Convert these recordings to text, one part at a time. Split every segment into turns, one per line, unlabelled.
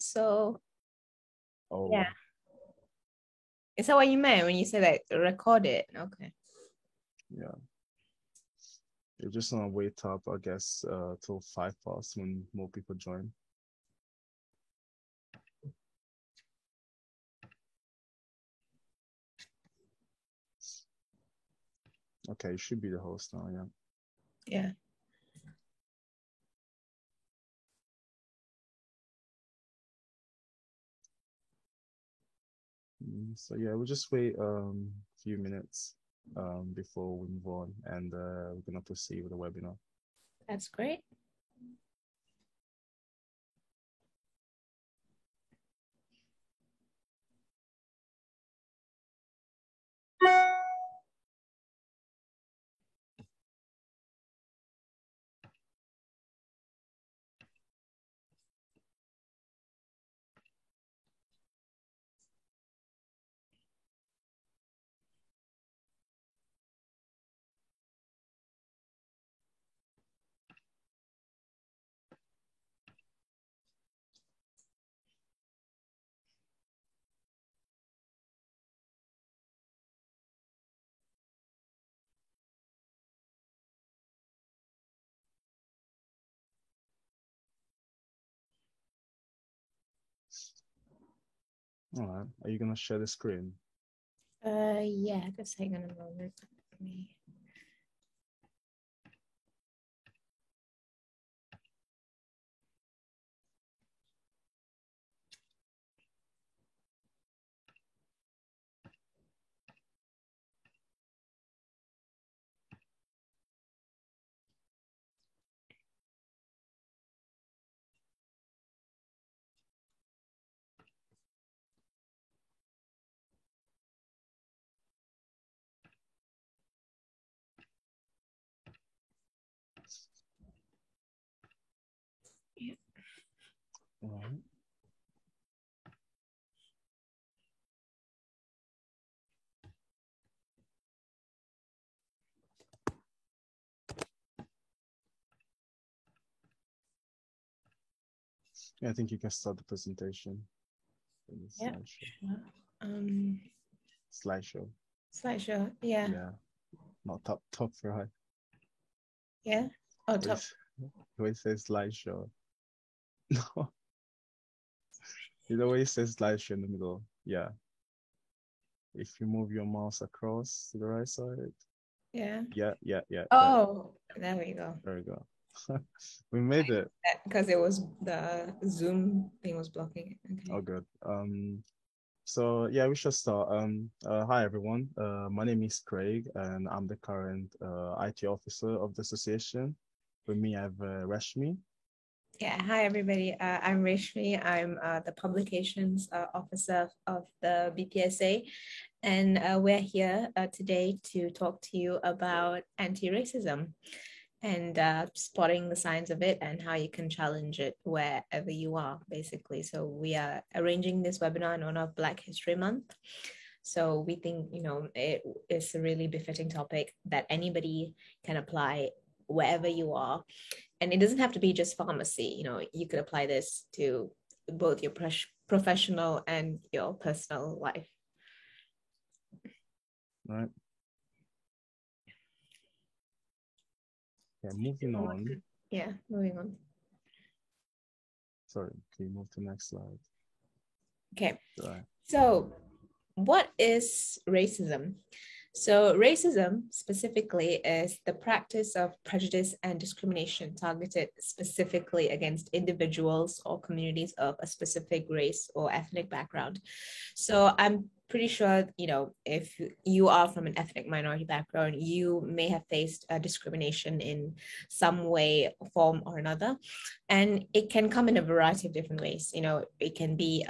So
Oh,
yeah. Is that what you meant when you said like record it? Okay.
yeah. You're just gonna wait up, I guess, till 5 past when more people join. Okay, you should be the host now, yeah.
Yeah.
So yeah, we'll just wait a few minutes before we move on, and we're gonna proceed with the webinar.
That's great.
All right, are you gonna share the screen?
Yeah, just hang on a moment. Me. Yeah.
All right. Yeah, I think you can start the presentation.
Yeah.
Slideshow. Slideshow.
Slideshow. Yeah.
Yeah, not top right.
Yeah. Oh, top.
The way it says slideshow. No, the way it says slideshow in the middle. Yeah. If you move your mouse across to the right side.
Yeah.
Yeah.
Oh, there we go.
There we go. We made it.
Because it was the Zoom thing was blocking it. Okay.
Oh, good. So yeah, we should start. Hi everyone. My name is Craig, and I'm the current IT officer of the association. With me, I have Rashmi.
Yeah. Hi, everybody. I'm Rashmi. I'm the publications officer of the BPSA. And we're here today to talk to you about anti-racism and spotting the signs of it and how you can challenge it wherever you are, basically. So we are arranging this webinar in honor of Black History Month. So we think, it is a really befitting topic that anybody can apply wherever you are. And it doesn't have to be just pharmacy. You could apply this to both your professional and your personal life.
Right. Yeah, moving on.
Yeah, moving on.
Sorry, can you move to the next slide?
Okay.
Right.
So what is racism? So racism specifically is the practice of prejudice and discrimination targeted specifically against individuals or communities of a specific race or ethnic background. So I'm pretty sure, if you are from an ethnic minority background, you may have faced discrimination in some way, form, or another. And it can come in a variety of different ways. It can be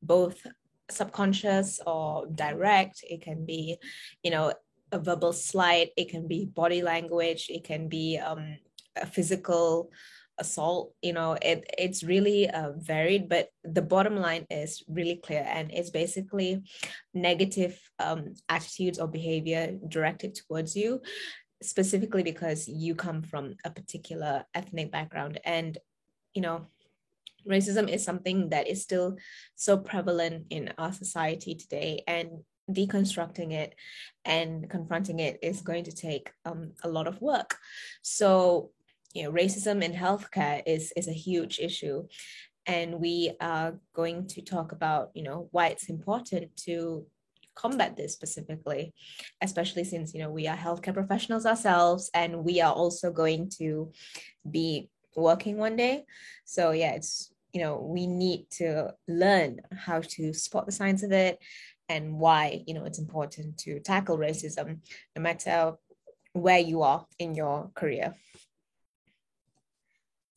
both subconscious or direct. It can be, a verbal slight. It can be body language. It can be a physical assault. It's really varied, but the bottom line is really clear, and it's basically negative attitudes or behavior directed towards you, specifically because you come from a particular ethnic background. And Racism is something that is still so prevalent in our society today, and deconstructing it and confronting it is going to take a lot of work. So, racism in healthcare is a huge issue, and we are going to talk about, why it's important to combat this specifically, especially since, we are healthcare professionals ourselves, and we are also going to be working one day. So yeah, it's, we need to learn how to spot the signs of it and why, it's important to tackle racism no matter where you are in your career.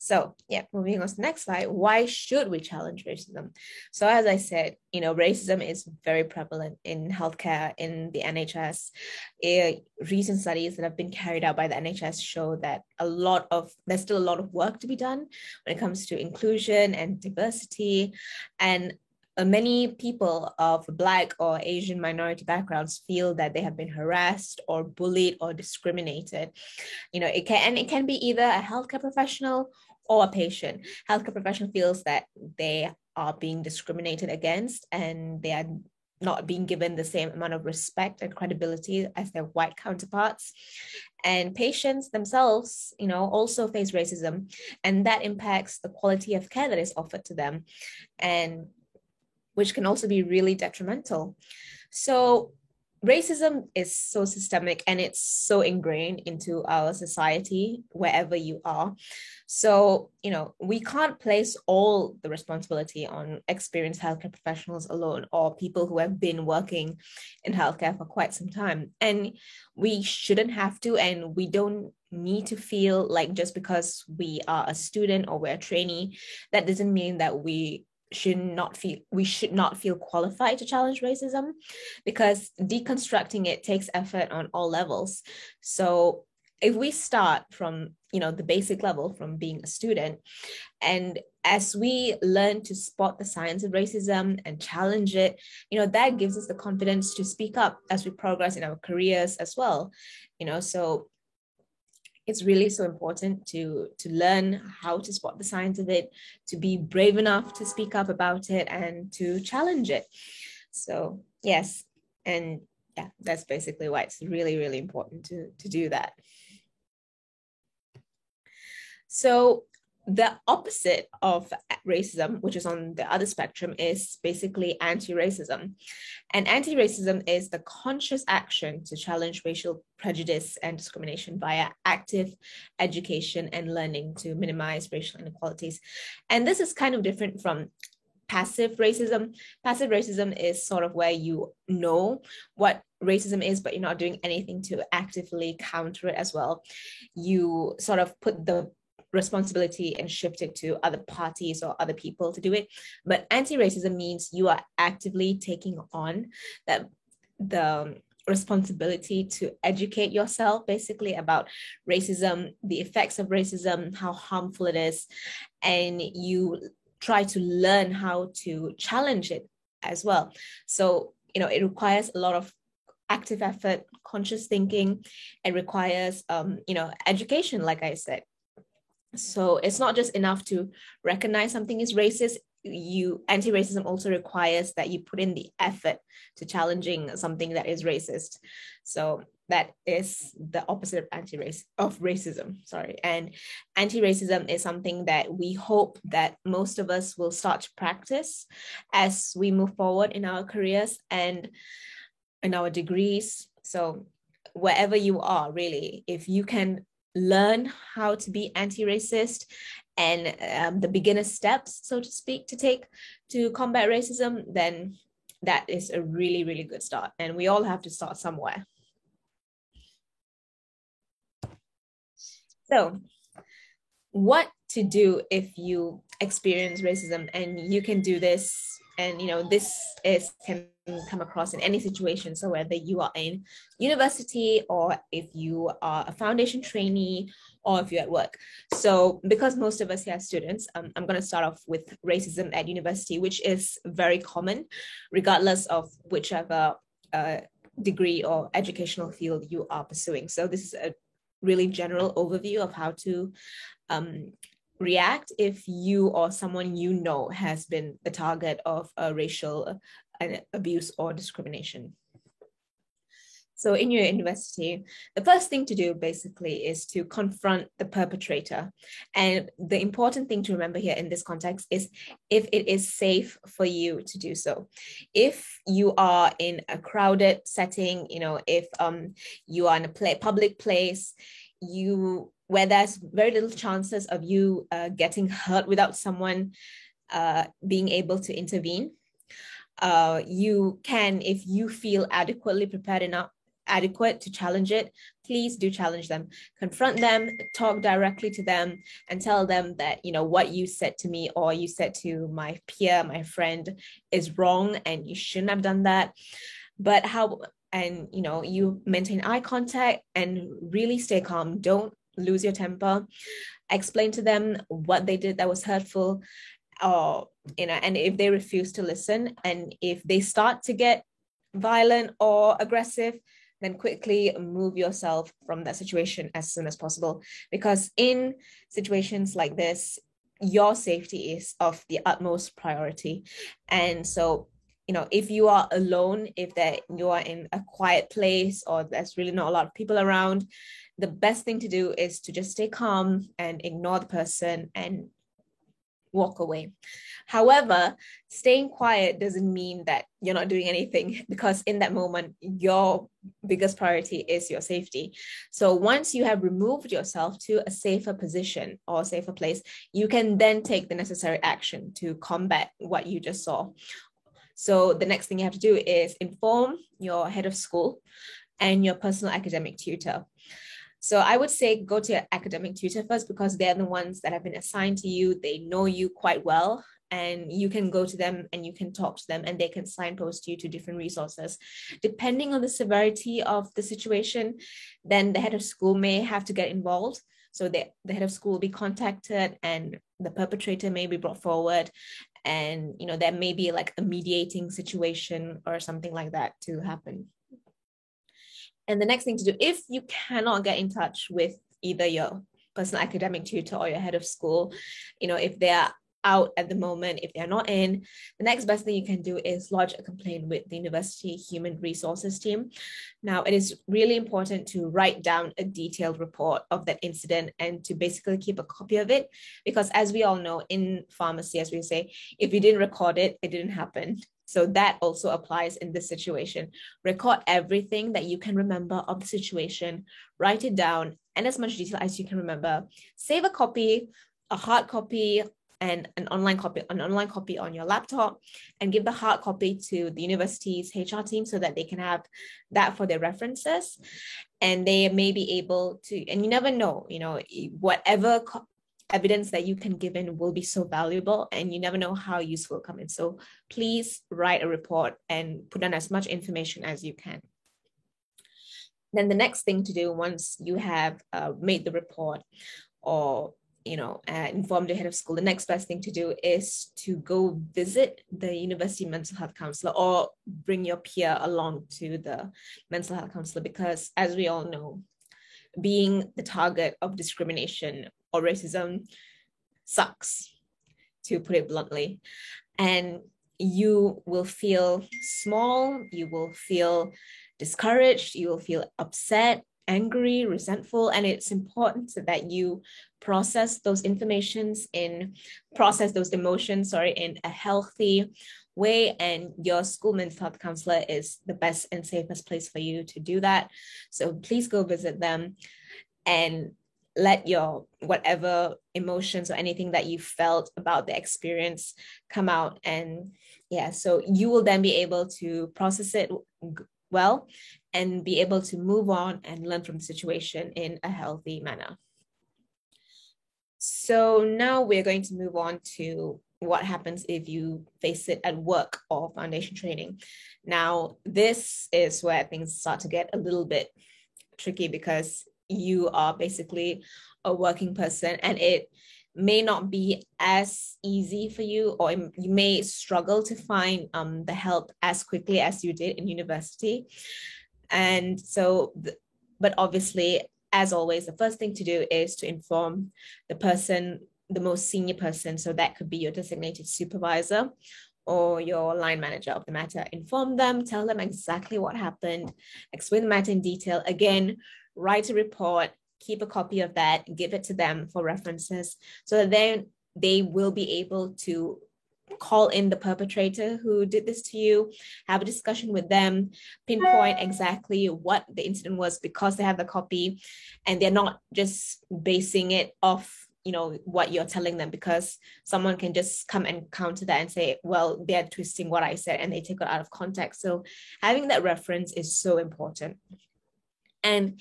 So yeah, moving on to the next slide. Why should we challenge racism? So as I said, racism is very prevalent in healthcare, in the NHS. Recent studies that have been carried out by the NHS show that there's still a lot of work to be done when it comes to inclusion and diversity. And many people of Black or Asian minority backgrounds feel that they have been harassed or bullied or discriminated. It can be either a healthcare professional or a patient. Healthcare professional feels that they are being discriminated against and they are not being given the same amount of respect and credibility as their white counterparts. And patients themselves, also face racism, and that impacts the quality of care that is offered to them, and which can also be really detrimental. So racism is so systemic and it's so ingrained into our society wherever you are. So, we can't place all the responsibility on experienced healthcare professionals alone or people who have been working in healthcare for quite some time. And we shouldn't have to, and we don't need to feel like just because we are a student or we're a trainee, that doesn't mean that we should not feel qualified to challenge racism, because deconstructing it takes effort on all levels. So if we start from the basic level, from being a student, and as we learn to spot the signs of racism and challenge it, that gives us the confidence to speak up as we progress in our careers as well. So it's really so important to learn how to spot the signs of it, to be brave enough to speak up about it and to challenge it. So yes, and yeah, that's basically why it's really, really important to do that. So the opposite of racism, which is on the other spectrum, is basically anti-racism. And anti-racism is the conscious action to challenge racial prejudice and discrimination via active education and learning to minimize racial inequalities. And this is kind of different from passive racism. Passive racism is sort of where you know what racism is, but you're not doing anything to actively counter it as well. You sort of put the responsibility and shift it to other parties or other people to do it. But anti-racism means you are actively taking on the responsibility to educate yourself basically about racism, the effects of racism, how harmful it is, and you try to learn how to challenge it as well. So, it requires a lot of active effort, conscious thinking. It requires, education, like I said. So it's not just enough to recognize something is racist. Anti-racism also requires that you put in the effort to challenging something that is racist. So that is the opposite of racism. And anti-racism is something that we hope that most of us will start to practice as we move forward in our careers and in our degrees. So wherever you are, really, if you can learn how to be anti-racist and the beginner steps, so to speak, to take to combat racism, then that is a really, really good start. And we all have to start somewhere. So what to do if you experience racism, and you can do this, and can come across in any situation. So whether you are in university or if you are a foundation trainee or if you're at work. So because most of us here are students, I'm going to start off with racism at university, which is very common, regardless of whichever degree or educational field you are pursuing. So this is a really general overview of how to react if you or someone you know has been the target of racial abuse or discrimination. So in your university, the first thing to do basically is to confront the perpetrator. And the important thing to remember here in this context is if it is safe for you to do so. If you are in a crowded setting, if you are in a public place, where there's very little chances of you getting hurt without someone being able to intervene, you can, if you feel adequately adequate to challenge it, please do challenge them. Confront them, talk directly to them, and tell them that, what you said to me or you said to my peer, my friend, is wrong and you shouldn't have done that. But you maintain eye contact and really stay calm. Don't lose your temper. Explain to them what they did that was hurtful, and if they refuse to listen, and if they start to get violent or aggressive, then quickly move yourself from that situation as soon as possible. Because in situations like this, your safety is of the utmost priority. And so, if you are alone, if you are in a quiet place or there's really not a lot of people around, the best thing to do is to just stay calm and ignore the person and walk away. However, staying quiet doesn't mean that you're not doing anything, because in that moment, your biggest priority is your safety. So once you have removed yourself to a safer position or a safer place, you can then take the necessary action to combat what you just saw. So the next thing you have to do is inform your head of school and your personal academic tutor. So I would say go to your academic tutor first, because they're the ones that have been assigned to you. They know you quite well, and you can go to them and you can talk to them, and they can signpost you to different resources. Depending on the severity of the situation, then the head of school may have to get involved. So the head of school will be contacted and the perpetrator may be brought forward. And, there may be like a mediating situation or something like that to happen. And the next thing to do, if you cannot get in touch with either your personal academic tutor or your head of school, if they are out at the moment, if they're not in, the next best thing you can do is lodge a complaint with the university human resources team. Now, it is really important to write down a detailed report of that incident and to basically keep a copy of it, because as we all know in pharmacy, as we say, if you didn't record it, it didn't happen. So that also applies in this situation. Record everything that you can remember of the situation, write it down, and as much detail as you can remember. Save a copy, a hard copy, and an online copy on your laptop, and give the hard copy to the university's HR team so that they can have that for their references. And they may be able to, and you never know, whatever evidence that you can give in will be so valuable, and you never know how useful it will come in. So please write a report and put on as much information as you can. Then the next thing to do, once you have made the report or informed the head of school, the next best thing to do is to go visit the university mental health counselor, or bring your peer along to the mental health counselor, because as we all know, being the target of discrimination or racism sucks, to put it bluntly. And you will feel small, you will feel discouraged, you will feel upset, angry, resentful, and it's important that you process those emotions in a healthy way, and your school mental health counselor is the best and safest place for you to do that. So please go visit them and let your whatever emotions or anything that you felt about the experience come out. And so you will then be able to process it well and be able to move on and learn from the situation in a healthy manner. So now we're going to move on to what happens if you face it at work or foundation training. Now, this is where things start to get a little bit tricky, because you are basically a working person, and it may not be as easy for you, or you may struggle to find the help as quickly as you did in university. And so, but obviously, as always, the first thing to do is to inform the person the most senior person. So that could be your designated supervisor or your line manager of the matter. Inform them, tell them exactly what happened, explain the matter in detail. Again, write a report, keep a copy of that, give it to them for references, so that then they will be able to call in the perpetrator who did this to you, have a discussion with them, pinpoint exactly what the incident was because they have the copy, and they're not just basing it off what you're telling them, because someone can just come and counter that and say, well, they're twisting what I said, and they take it out of context. So having that reference is so important. And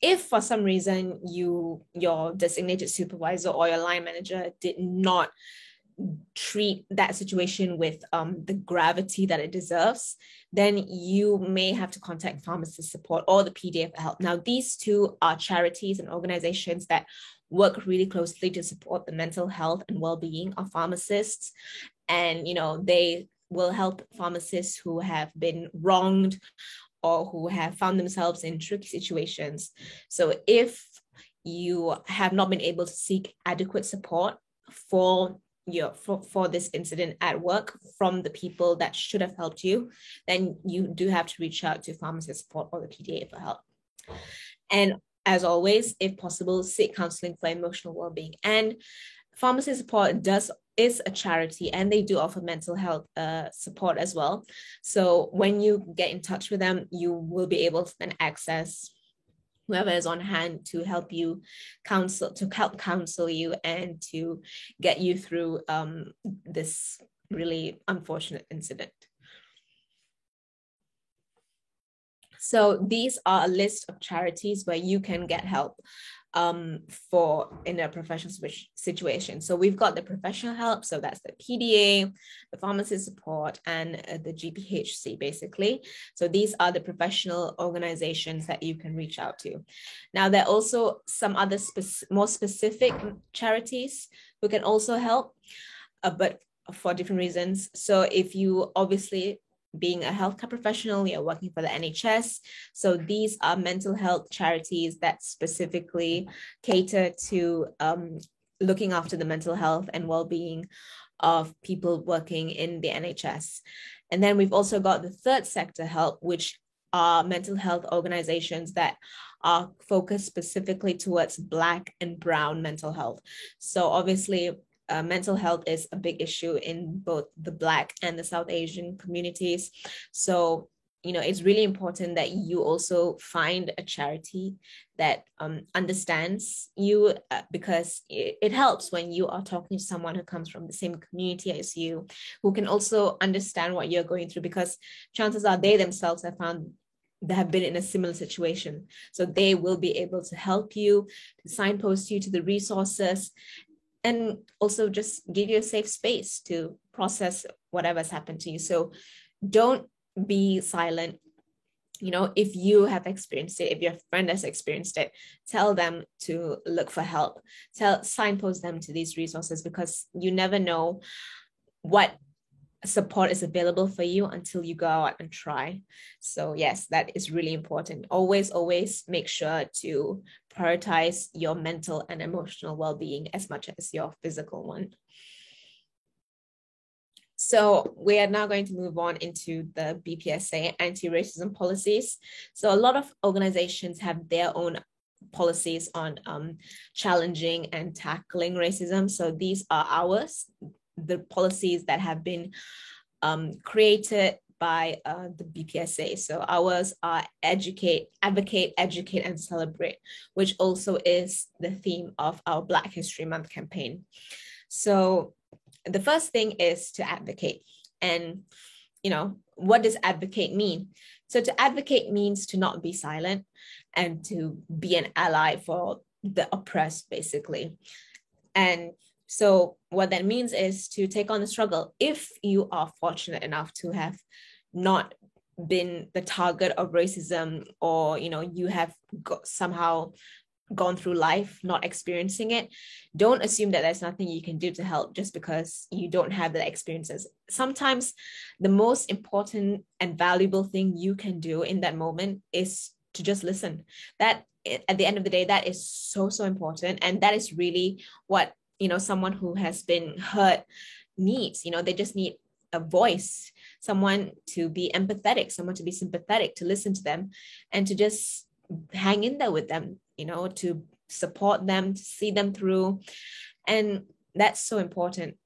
if for some reason your designated supervisor or your line manager did not treat that situation with the gravity that it deserves, then you may have to contact Pharmacist Support or the PDA for help. Now, these two are charities and organizations that work really closely to support the mental health and well-being of pharmacists. And, they will help pharmacists who have been wronged or who have found themselves in tricky situations. So if you have not been able to seek adequate support for this incident at work from the people that should have helped you, then you do have to reach out to Pharmacist Support or the PDA for help. And as always, if possible, seek counseling for emotional well-being. And Pharmacist Support is a charity, and they do offer mental health support as well. So when you get in touch with them, you will be able to then access whoever is on hand to help you counsel you and to get you through this really unfortunate incident. So these are a list of charities where you can get help in a professional situation. So we've got the professional help, so that's the PDA, the Pharmacist Support, and the GPHC, basically. So these are the professional organizations that you can reach out to. Now, there are also some other more specific charities who can also help, but for different reasons. So if you obviously, being a healthcare professional, you're working for the NHS. So these are mental health charities that specifically cater to looking after the mental health and well-being of people working in the NHS. And then we've also got the third sector help, which are mental health organizations that are focused specifically towards Black and Brown mental health. So obviously, mental health is a big issue in both the Black and the South Asian communities. So, it's really important that you also find a charity that understands you, because it helps when you are talking to someone who comes from the same community as you, who can also understand what you're going through, because chances are they themselves have been in a similar situation. So they will be able to help you, to signpost you to the resources, and also just give you a safe space to process whatever's happened to you. So don't be silent. If you have experienced it, if your friend has experienced it, tell them to look for help. Signpost them to these resources, because you never know what support is available for you until you go out and try. So yes, that is really important. Always make sure to prioritize your mental and emotional well-being as much as your physical one. So we are now going to move on into the BPSA anti-racism policies. So a lot of organizations have their own policies on challenging and tackling racism. So these are ours, the policies that have been created by the BPSA. So ours are educate, advocate, educate, and celebrate, which also is the theme of our Black History Month campaign. So the first thing is to advocate. And, what does advocate mean? So to advocate means to not be silent and to be an ally for the oppressed, basically. And so what that means is to take on the struggle. If you are fortunate enough to have not been the target of racism, or, you have somehow gone through life not experiencing it, don't assume that there's nothing you can do to help just because you don't have the experiences. Sometimes the most important and valuable thing you can do in that moment is to just listen. That, at the end of the day, that is so important. And that is really what someone who has been hurt needs. They just need a voice, someone to be empathetic, someone to be sympathetic, to listen to them, and to just hang in there with them, to support them, to see them through. And that's so important.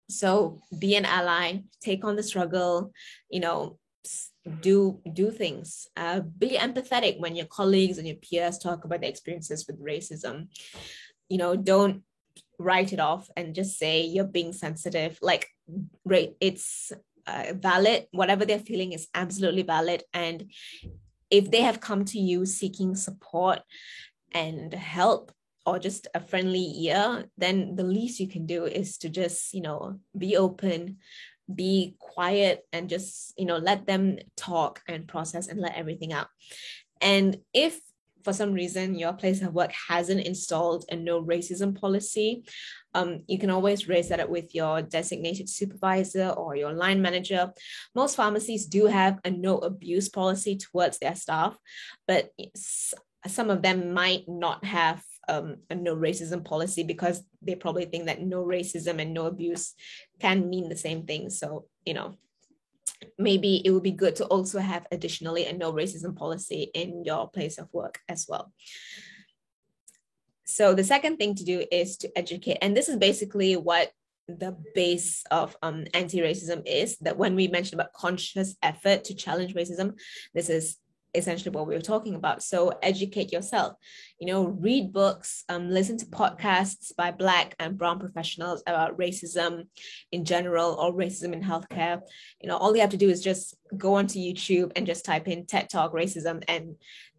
So be an ally, take on the struggle, do things. Be empathetic when your colleagues and your peers talk about their experiences with racism. Don't write it off and just say you're being sensitive. Like, it's valid. Whatever they're feeling is absolutely valid. And if they have come to you seeking support and help, or just a friendly ear, then the least you can do is to just, be open, be quiet, and just, let them talk and process and let everything out. And if for some reason your place of work hasn't installed a no racism policy, you can always raise that up with your designated supervisor or your line manager. Most pharmacies do have a no abuse policy towards their staff, but some of them might not have a no racism policy, because they probably think that no racism and no abuse can mean the same thing. So, maybe it would be good to also have additionally a no racism policy in your place of work as well. So the second thing to do is to educate. And this is basically what the base of anti-racism is, that when we mentioned about conscious effort to challenge racism, this is essentially what we were talking about. So educate yourself, read books, listen to podcasts by Black and Brown professionals about racism in general, or racism in healthcare. All you have to do is just go onto YouTube and just type in TED Talk racism, and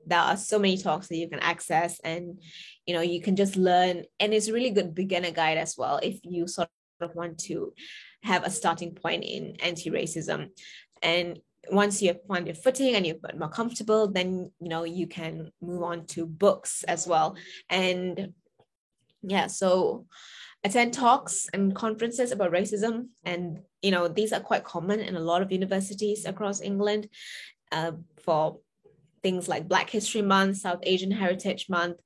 there are so many talks that you can access, and you can just learn. And it's a really good beginner guide as well if you sort of want to have a starting point in anti-racism. And once you have found your footing and you've got more comfortable, then you can move on to books as well. And so attend talks and conferences about racism, and these are quite common in a lot of universities across England, for things like Black History Month, South Asian Heritage Month,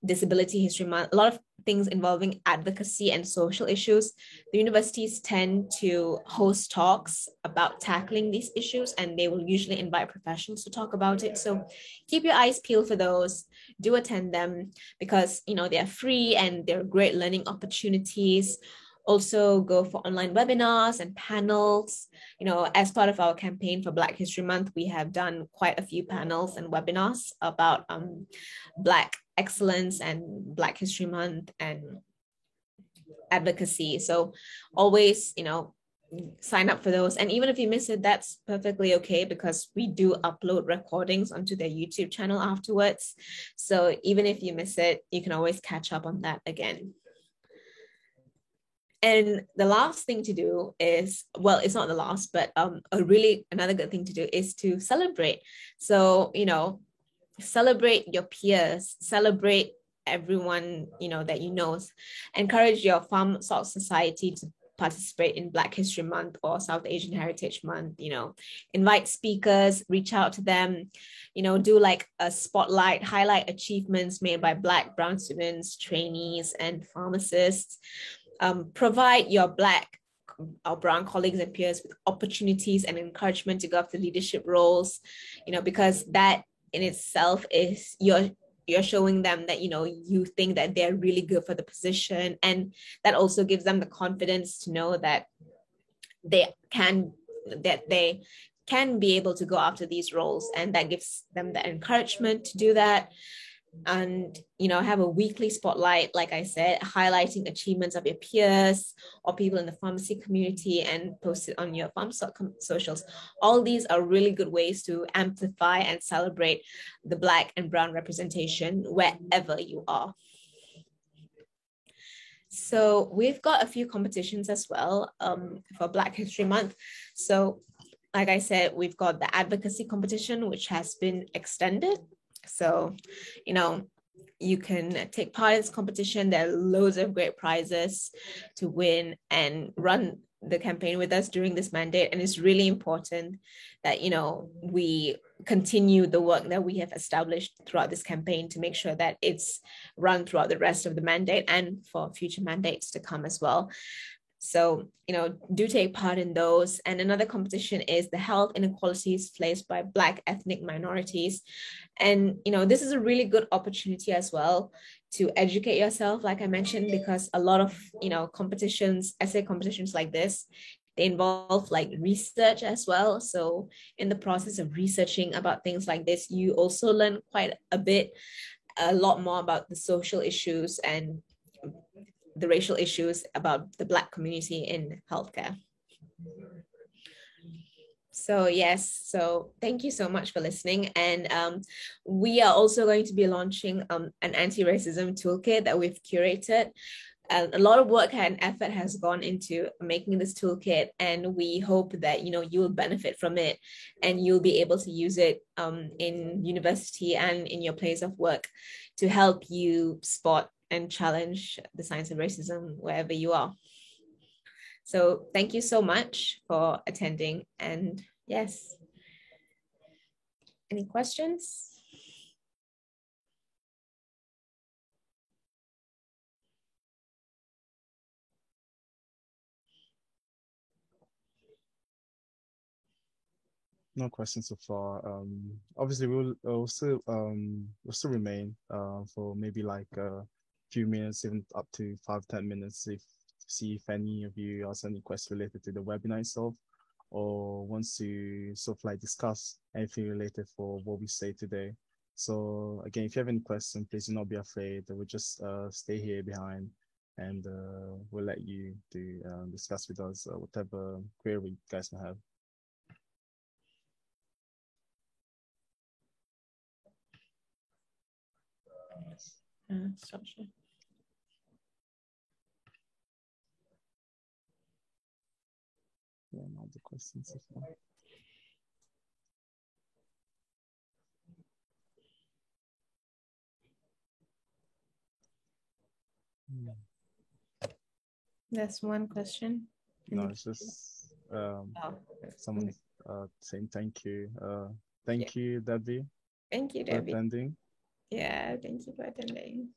Disability History Month, a lot of things involving advocacy and social issues. The universities tend to host talks about tackling these issues, and they will usually invite professionals to talk about it. So keep your eyes peeled for those. Do attend them, because they're free and they're great learning opportunities. Also go for online webinars and panels. As part of our campaign for Black History Month, we have done quite a few panels and webinars about Black excellence and Black History Month and advocacy. So always, sign up for those. And even if you miss it, that's perfectly okay, because we do upload recordings onto their YouTube channel afterwards. So even if you miss it, you can always catch up on that again. And the last thing to do is, well, it's not the last, but another good thing to do is to celebrate. So, celebrate your peers, celebrate everyone, that encourage your Farm Salt Society to participate in Black History Month or South Asian Heritage Month, invite speakers, reach out to them, do like a spotlight, highlight achievements made by Black, Brown students, trainees, and pharmacists. Provide your Black or Brown colleagues and peers with opportunities and encouragement to go after leadership roles, because that in itself is you're showing them that, you think that they're really good for the position. And that also gives them the confidence to know that they can be able to go after these roles. And that gives them the encouragement to do that. And have a weekly spotlight, like I said, highlighting achievements of your peers or people in the pharmacy community, and post it on your Farm socials. All these are really good ways to amplify and celebrate the Black and Brown representation wherever you are. So we've got a few competitions as well for Black History Month. So like I said, we've got the advocacy competition, which has been extended. So, you can take part in this competition. There are loads of great prizes to win, and run the campaign with us during this mandate, and it's really important that we continue the work that we have established throughout this campaign to make sure that it's run throughout the rest of the mandate and for future mandates to come as well. So, do take part in those. And another competition is the health inequalities faced by Black ethnic minorities. And, this is a really good opportunity as well to educate yourself, like I mentioned, because a lot of, competitions, essay competitions like this, they involve like research as well. So in the process of researching about things like this, you also learn quite a lot more about the social issues and the racial issues about the Black community in healthcare. So yes, so thank you so much for listening. And we are also going to be launching an anti-racism toolkit that we've curated. A lot of work and effort has gone into making this toolkit, and we hope that you will benefit from it and you'll be able to use it in university and in your place of work to help you spot and challenge the signs of racism wherever you are. So thank you so much for attending. And yes, any questions?
No questions so far. Obviously we'll still remain for maybe like a few minutes, even up to 5-10 minutes, if see if any of you has any questions related to the webinar itself, or wants to sort of like discuss anything related for what we say today. So again, if you have any questions, please do not be afraid. We'll just stay here behind, and we'll let you discuss with us whatever query you guys may have.
Structure.
Yeah, all the questions so far.
That's one question.
No, it's just someone saying thank you. Thank you, Debbie.
Thank you,
for
Debbie.
attending.
Yeah, thank you for attending.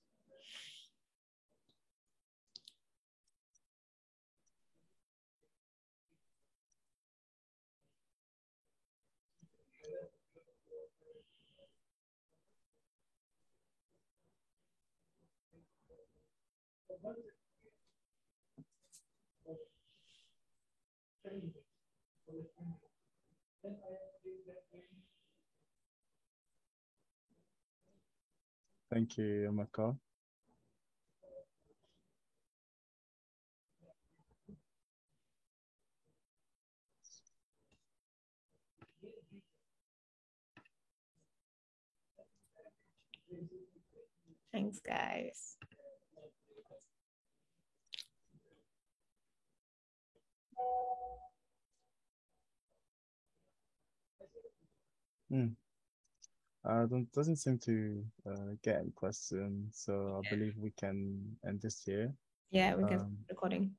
Thank you, Amaka.
Thanks, guys.
Doesn't seem to get any questions, so I believe we can end this here.
Yeah, we can recording.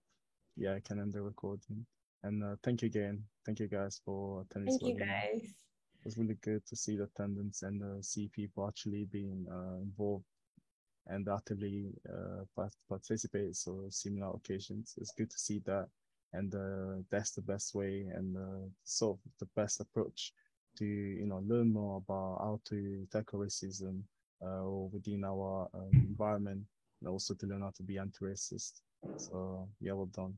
Yeah, I can end the recording. And thank you again. Thank you guys for attending.
Thank you, guys.
It was really good to see the attendance and see people actually being involved and actively participate. So similar occasions, it's good to see that, and that's the best way and sort of the best approach to learn more about how to tackle racism within our environment, and also to learn how to be anti-racist. So yeah, well done.